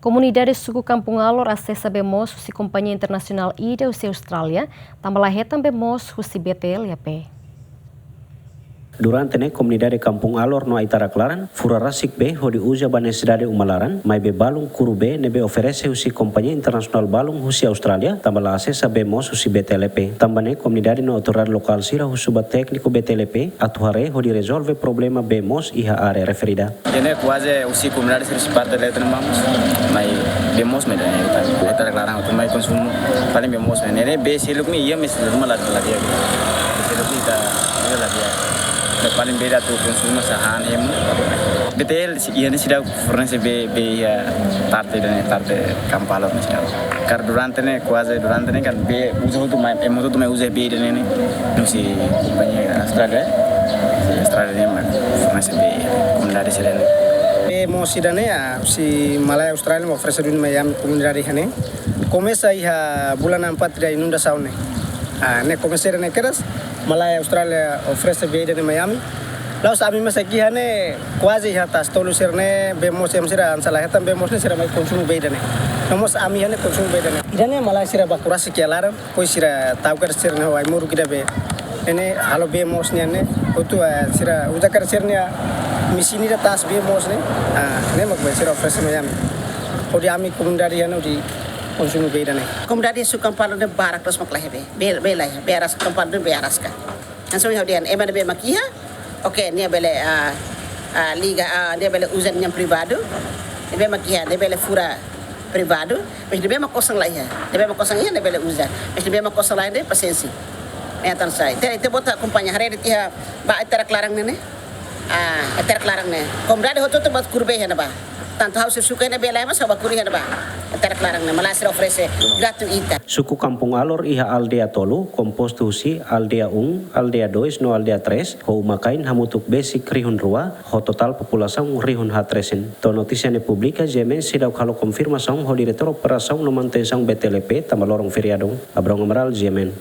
Komunidade Suku Kampung Alor asesa moos husi Kompañia Internasional ida husi Australia, tambah hetan moos husi BTL.EP. Durante Komunidade Kampung Alor no Aitara Klaran, furarasik be hodi uja banesidade umalaran, mai be balung kuru be nebe oferece husi Kompañia Internasional balung husi Australia, tambah asesa moos husi BTL.EP. Tambah komunidade no autoridade lokal sira husuba técnico BTL.EP, atuhare hodi resolve problema moos iha área referida. Ini quase husi komunidade sira parte da hetan vamos, mai moos me dane Aitara Klaran untuk mai konsumo, paling moos me nene be siluk mi ia mesti rumah lagi. Siluk kita lagi. Paling beda tuh konsumen sahan hem BTL ini sudah fornece be ya parte Kampung Alor sudah karena durante kan be usaha tuh mai usaha be dan ini si Kompañia Australia mah fornece be komunidade sila be mau sidane ya si Malaya Australia mau fornece di Miami komunidade ini começa ya bulan 4 dari inundação ne começa ne keras Malaya Australia oferece beda di Miami. Lalu kami masih kihane quasi atas tolu sirne bemos yang sira ansalah hetan bemos ne sira mai konsum beda ne. Nomos ami hane konsum beda ne. Idane Malaya sira bakurasi kialaran koi sira taukar sirne hawai muru kita be. Ini halo bemos ne otu sira ujakar sirne misini da tas bemos ne. Ne mak be sira oferece Miami. Odi ami komunidade hane odi konsum beda ne. Komunidade Suku Kampung Alor barak terus maklahe be aras kampung be aras ka. Langsung hodian emang be makia. Oke, dia bele liga dia bele uzan yang privado. Dia makia, dia bele fura privado. Mas dia mak kosong lah ya. Dia mak kosong ya dia bele uzan. Mas dia mak kosong lah dia pasensi. Metan saya. Itu bota Kompañia hari dia ba Aitara Klaran ne. Aitara Klaran ne. Komunidade hoto tu buat kurbe ya ba. Tanto harus suka ne bela mas ba kuri ya ba. Aitara Klaran ne malah sira oferece gratuita. Suku Kampung Alor iha aldea tolu, komposto husi aldea aldea 2 no aldea 3, ho makain hamutuk basic rihun rua, ho total população rihun hatresen. To notícia ne publica jemen sidau kalau konfirmação ho diretor operação no manutenção BTL.EP tambah lorong feriadong, abrong amaral jemen.